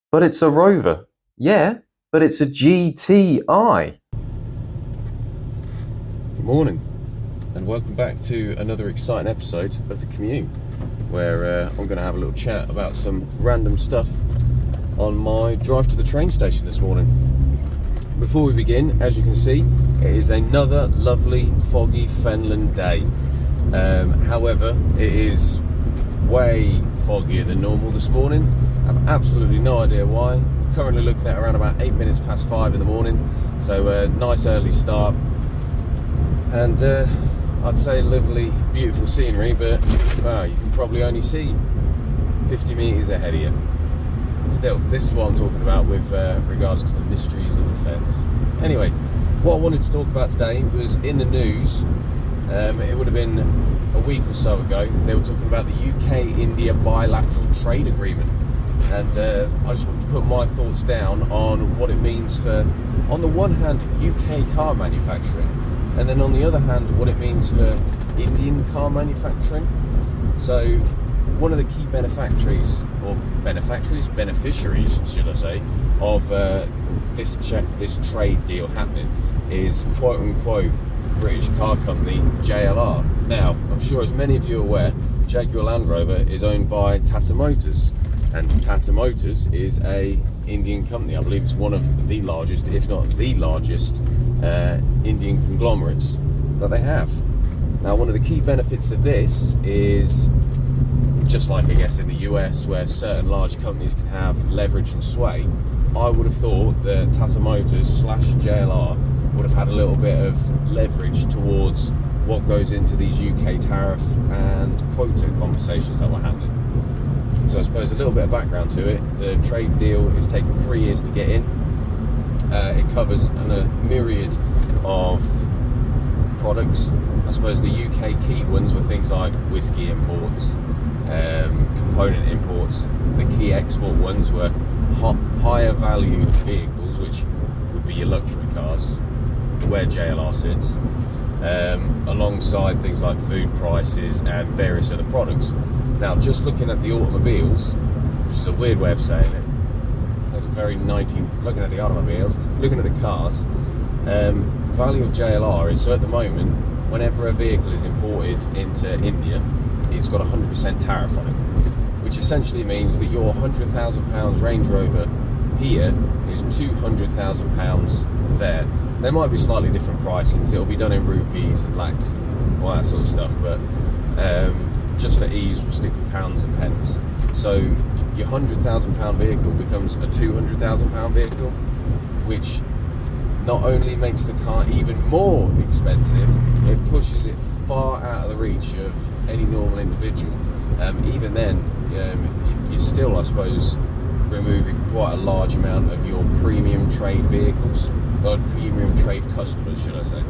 But it's a Rover. Yeah, but it's a GTI. Good morning, and welcome back to another exciting episode of the Commute, where I'm going to have a little chat about some random stuff on my drive to the train station this morning. Before we begin, as you can see, it is another lovely, foggy Fenland day. However, it is way foggier than normal this morning. I have absolutely no idea why. We're currently looking at around about 8 minutes past 5 in the morning, so a nice early start. And I'd say lovely, beautiful scenery, but wow, you can probably only see 50 metres ahead of you. Still, this is what I'm talking about with regards to the mysteries of the fens. Anyway, what I wanted to talk about today was in the news. It would have been a week or so ago. They were talking about the UK-India bilateral trade agreement, and I just wanted to put my thoughts down on what it means for, on the one hand, UK car manufacturing, and then on the other hand, what it means for Indian car manufacturing. So one of the key beneficiaries, should I say, of this trade deal happening is quote unquote British car company JLR. Now, I'm sure as many of you are aware, Jaguar Land Rover is owned by Tata Motors, and Tata Motors is a Indian company. I believe it's one of the largest, if not the largest, Indian conglomerates that they have. Now, one of the key benefits of this is, just like I guess in the US where certain large companies can have leverage and sway, I would have thought that Tata Motors / JLR would have had a little bit of leverage towards what goes into these UK tariff and quota conversations that were happening. So I suppose a little bit of background to it. The trade deal is taking 3 years to get in. It covers a myriad of products. I suppose the UK key ones were things like whiskey imports, component imports. The key export ones were higher value vehicles, which would be your luxury cars, where JLR sits, alongside things like food prices and various other products. Now, just looking at the automobiles, which is a weird way of saying it, that's a very looking at the automobiles, looking at the cars, value of JLR is, so at the moment, whenever a vehicle is imported into India, it's got 100% tariff on it, which essentially means that your £100,000 Range Rover here is £200,000 there. There might be slightly different pricings. It'll be done in rupees and lakhs and all that sort of stuff, but just for ease, we'll stick with pounds and pence. So your £100,000 vehicle becomes a £200,000 vehicle, which not only makes the car even more expensive, it pushes it far out of the reach of any normal individual. Even then, you're still, I suppose, removing quite a large amount of your premium trade vehicles, or premium trade customers, should I say.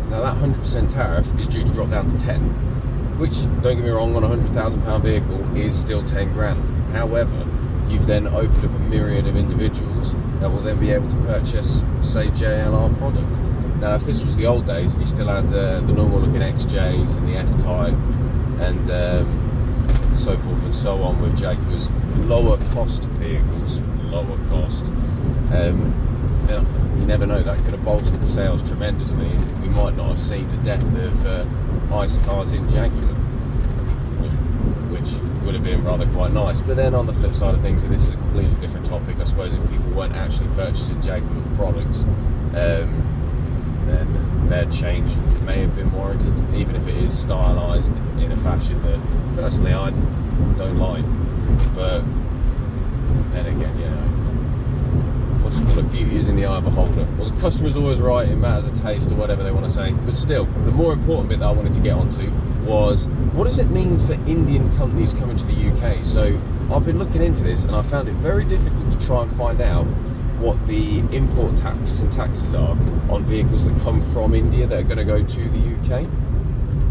Now that 100% tariff is due to drop down to 10, which, don't get me wrong, on a £100,000 vehicle is still 10 grand. However, you've then opened up a myriad of individuals that will then be able to purchase, say, JLR product. Now, if this was the old days and you still had the normal looking XJs and the F-Type and so forth and so on with Jaguars, lower cost vehicles, you never know, that could have bolstered sales tremendously, and we might not have seen the death of ICE cars in Jaguar, which would have been rather quite nice. But then on the flip side of things, and this is a completely different topic, I suppose, if people weren't actually purchasing Jaguar products, then their change may have been warranted, even if it is stylised in a fashion that personally I don't like. But then again, you know, what's it called? Beauty is in the eye of a beholder. Well, the customer's always right, it matters of taste or whatever they want to say. But still, the more important bit that I wanted to get onto was, what does it mean for Indian companies coming to the UK? So I've been looking into this, and I found it very difficult to try and find out what the import tax and taxes are on vehicles that come from India that are going to go to the UK.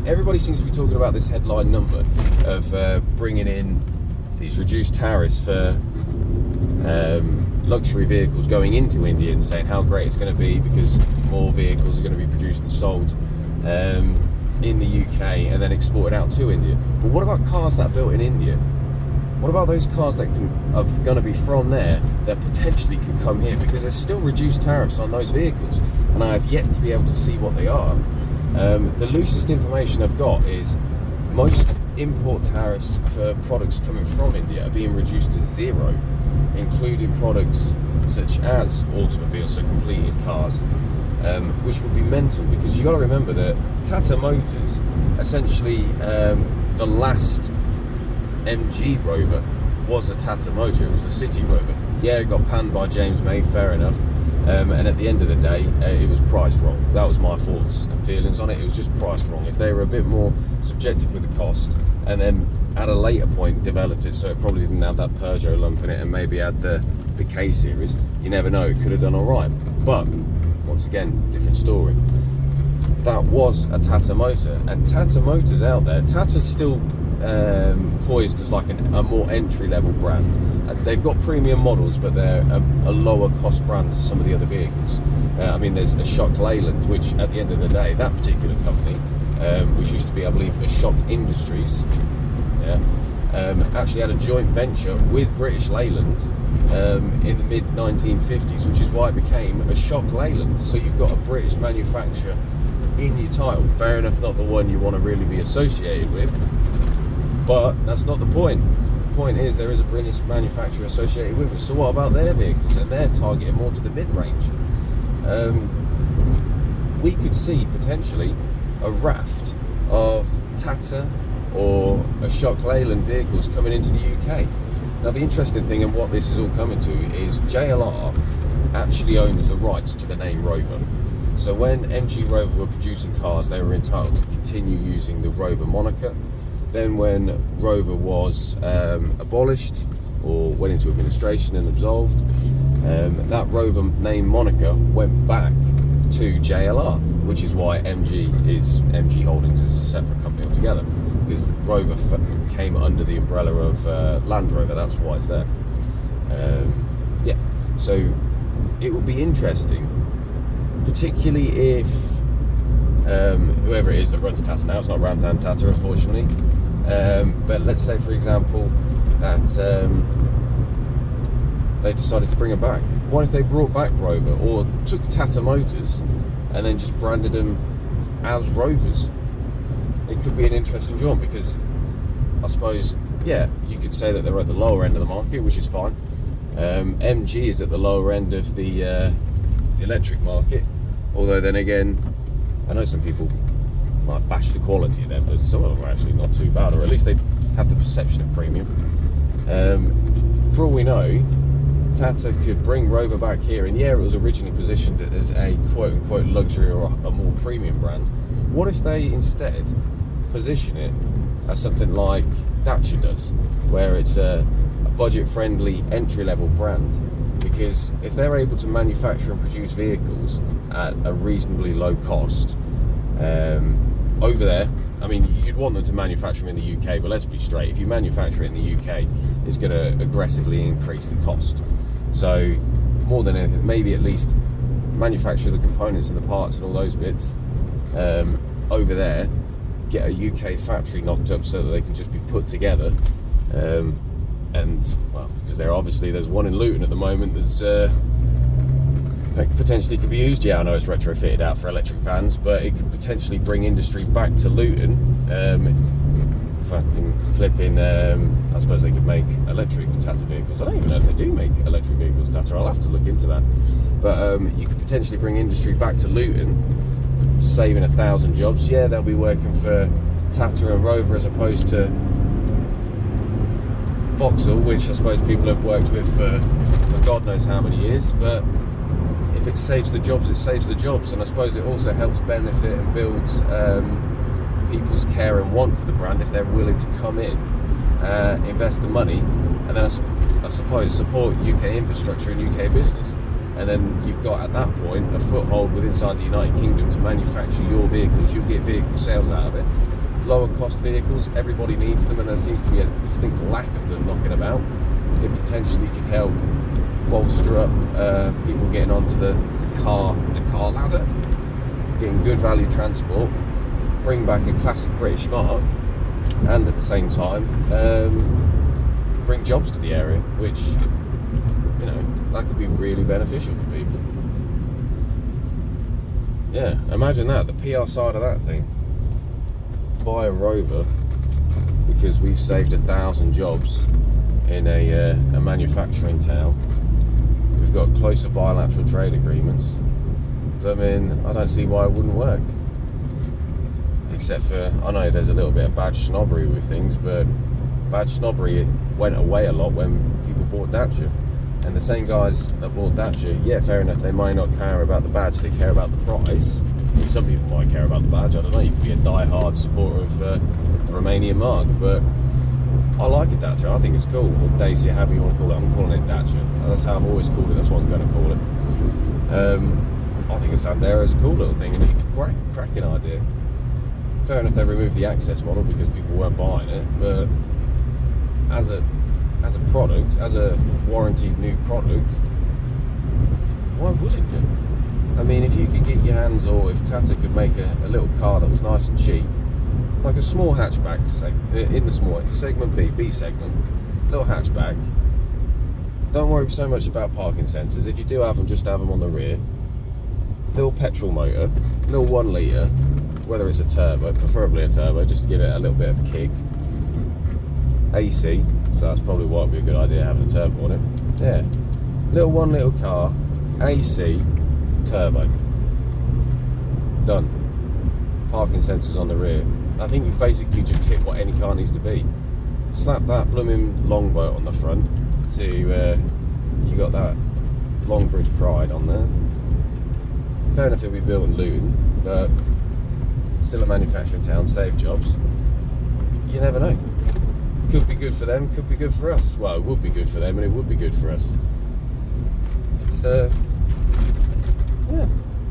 Everybody seems to be talking about this headline number of bringing in these reduced tariffs for luxury vehicles going into India, and saying how great it's going to be because more vehicles are going to be produced and sold in the UK and then exported out to India. But what about cars that are built in India? What about those cars that are going to be from there that potentially could come here? Because there's still reduced tariffs on those vehicles, and I have yet to be able to see what they are. The loosest information I've got is most import tariffs for products coming from India are being reduced to 0, including products such as automobiles, so completed cars, which would be mental, because you got to remember that Tata Motors, essentially the last MG Rover was a Tata Motor. It was a city Rover. Yeah, it got panned by James May, fair enough, and at the end of the day it was priced wrong. That was my thoughts and feelings on it. It was just priced wrong. If they were a bit more subjective with the cost, and then at a later point developed it so it probably didn't have that Peugeot lump in it, and maybe had the K series, you never know, it could have done alright. But once again, different story. That was a Tata Motor, and Tata Motors out there, Tata's still poised as like a more entry-level brand. They've got premium models, but they're a lower cost brand to some of the other vehicles. I mean, there's a Shock Leyland, which at the end of the day, that particular company, which used to be, I believe, a Shock Industries, actually had a joint venture with British Leyland in the mid-1950s, which is why it became a Shock Leyland. So you've got a British manufacturer in your title. Fair enough, not the one you want to really be associated with, but that's not the point. The point is there is a British manufacturer associated with it. So what about their vehicles? And they're targeting more to the mid-range. We could see potentially a raft of Tata or a Shock Leyland vehicles coming into the UK. Now the interesting thing, and what this is all coming to, is JLR actually owns the rights to the name Rover. So when MG Rover were producing cars, they were entitled to continue using the Rover moniker. Then when Rover was abolished or went into administration and absolved, that Rover name moniker went back to JLR, which is why MG Holdings is a separate company altogether, because Rover came under the umbrella of Land Rover. That's why it's there. Yeah, so it would be interesting, particularly if whoever it is that runs Tata now, it's not Ramtan Tata, unfortunately, but let's say, for example, that they decided to bring them back. What if they brought back Rover, or took Tata Motors and then just branded them as Rovers? It could be an interesting jaunt, because I suppose, yeah, you could say that they're at the lower end of the market, which is fine. MG is at the lower end of the electric market, although then again, I know some people might bash the quality of them, but some of them are actually not too bad, or at least they have the perception of premium. For all we know, Tata could bring Rover back here, and yeah, it was originally positioned as a quote-unquote luxury or a more premium brand. What if they instead position it as something like Dacia does, where it's a budget-friendly entry-level brand? Because if they're able to manufacture and produce vehicles at a reasonably low cost over there, I mean, you'd want them to manufacture them in the UK, but let's be straight, if you manufacture it in the UK, it's going to aggressively increase the cost. So more than anything, maybe at least manufacture the components and the parts and all those bits over there, get a UK factory knocked up so that they can just be put together, and well, because there's one in Luton at the moment that potentially could be used. Yeah, I know it's retrofitted out for electric vans, but it could potentially bring industry back to Luton. Fucking flipping, I suppose they could make electric Tata vehicles. I don't even know if they do make electric vehicles, Tata. I'll have to look into that. But you could potentially bring industry back to Luton, saving 1,000 jobs. Yeah, they'll be working for Tata and Rover as opposed to Vauxhall, which I suppose people have worked with for God knows how many years. But if it saves the jobs, it saves the jobs, and I suppose it also helps benefit and builds people's care and want for the brand if they're willing to come in, invest the money, and then I suppose support UK infrastructure and UK business. And then you've got at that point a foothold within inside the United Kingdom to manufacture your vehicles. You'll get vehicle sales out of it. Lower cost vehicles, everybody needs them, and there seems to be a distinct lack of them knocking about. It potentially could help bolster up people getting onto the car ladder, getting good value transport, bring back a classic British mark, and at the same time bring jobs to the area, which, you know, that could be really beneficial for people. Yeah, imagine that, the PR side of that thing. Buy a Rover because we've saved 1,000 jobs in a manufacturing town. We've got closer bilateral trade agreements. I mean, I don't see why it wouldn't work. Except for, I know there's a little bit of badge snobbery with things, but badge snobbery went away a lot when people bought Dacia. And the same guys that bought Dacia, yeah, fair enough, they might not care about the badge, they care about the price. I mean, some people might care about the badge, I don't know, you could be a die-hard supporter of the Romanian mark, but I like a Dacia, I think it's cool. Or Dacia, however you want to call it, I'm calling it Dacia. That's how I've always called it, that's what I'm going to call it. I think a Sandero is a cool little thing, and it's a cracking idea. Fair enough, they removed the access model because people weren't buying it, but as a product, as a warranted new product, why wouldn't you? I mean, if you could get your hands, or if Tata could make a little car that was nice and cheap, like a small hatchback, in the small segment B segment, little hatchback. Don't worry so much about parking sensors. If you do have them, just have them on the rear. Little petrol motor, little 1 litre, whether it's a turbo, preferably a turbo, just to give it a little bit of a kick. AC, so that's probably why it'd be a good idea having a turbo on it. Yeah, little 1 litre car, AC, turbo. Done. Parking sensors on the rear. I think you've basically just hit what any car needs to be. Slap that blooming longboat on the front, so you got that Longbridge Pride on there. Fair enough, it'll be built in Luton, but still a manufacturing town, save jobs. You never know. Could be good for them, could be good for us. Well, it would be good for them, and it would be good for us. It's yeah,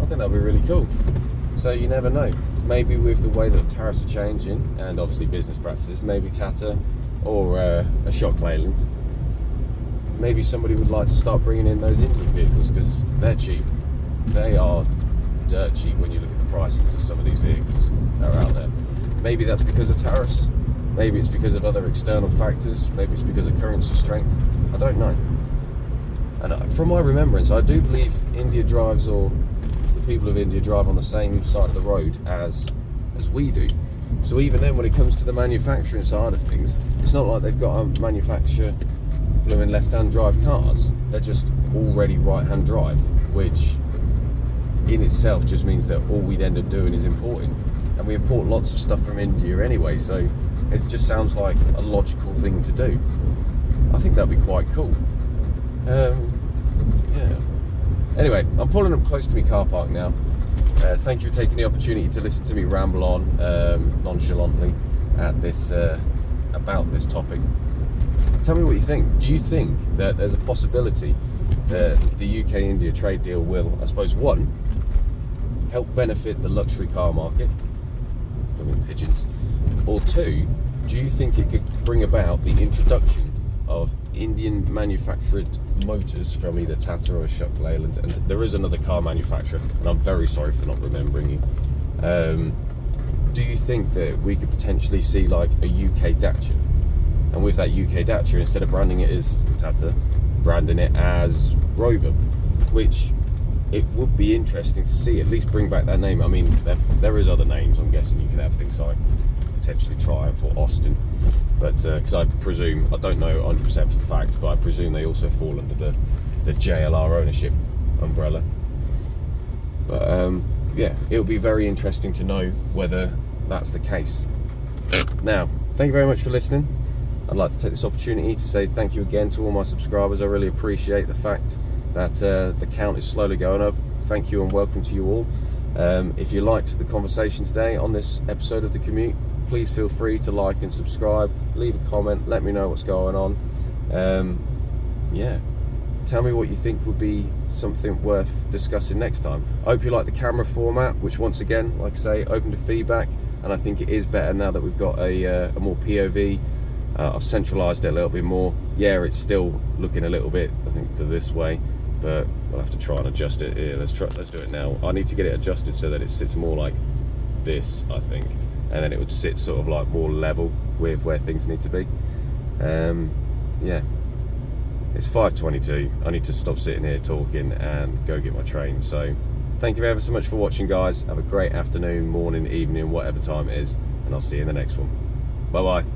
I think that'd be really cool. So you never know. Maybe with the way that the tariffs are changing, and obviously business practices, maybe Tata or a Shock Leyland, maybe somebody would like to start bringing in those Indian vehicles because they're cheap. They are dirt cheap when you look at the prices of some of these vehicles that are out there. Maybe that's because of tariffs, maybe it's because of other external factors, maybe it's because of currency strength, I don't know. And from my remembrance, I do believe India drives, or the people of India drive on the same side of the road as we do. So even then, when it comes to the manufacturing side of things, it's not like they've got to manufacture blooming left-hand drive cars. They're just already right-hand drive, which in itself just means that all we'd end up doing is importing, and we import lots of stuff from India anyway, so it just sounds like a logical thing to do. I think that'd be quite cool. Yeah. Anyway, I'm pulling up close to my car park now. Thank you for taking the opportunity to listen to me ramble on nonchalantly at this about this topic. Tell me what you think. Do you think that there's a possibility that the UK-India trade deal will, I suppose, one, help benefit the luxury car market, I mean pigeons, or two, do you think it could bring about the introduction of Indian manufactured motors from either Tata or Shock Leyland? And there is another car manufacturer, and I'm very sorry for not remembering you. Do you think that we could potentially see like a UK Dacia, and with that UK Dacia, instead of branding it as Tata, branding it as Rover, which it would be interesting to see, at least bring back that name. I mean, there is other names, I'm guessing you could have things like potentially Triumph or Austin, but because I presume, I don't know 100% for fact, but I presume they also fall under the JLR ownership umbrella. But yeah, it'll be very interesting to know whether that's the case. Now, thank you very much for listening. I'd like to take this opportunity to say thank you again to all my subscribers. I really appreciate the fact that the count is slowly going up. Thank you and welcome to you all. If you liked the conversation today on this episode of The Commute, please feel free to like and subscribe, leave a comment, let me know what's going on. Yeah, tell me what you think would be something worth discussing next time. I hope you like the camera format, which once again, like I say, open to feedback, and I think it is better now that we've got a more POV. I've centralised it a little bit more. Yeah, it's still looking a little bit, I think, to this way, but we'll have to try and adjust it. Yeah, let's do it now. I need to get it adjusted so that it sits more like this, I think, and then it would sit sort of like more level with where things need to be. yeah, it's 5:22. I need to stop sitting here talking and go get my train. So thank you ever so much for watching, guys. Have a great afternoon, morning, evening, whatever time it is, and I'll see you in the next one. Bye bye.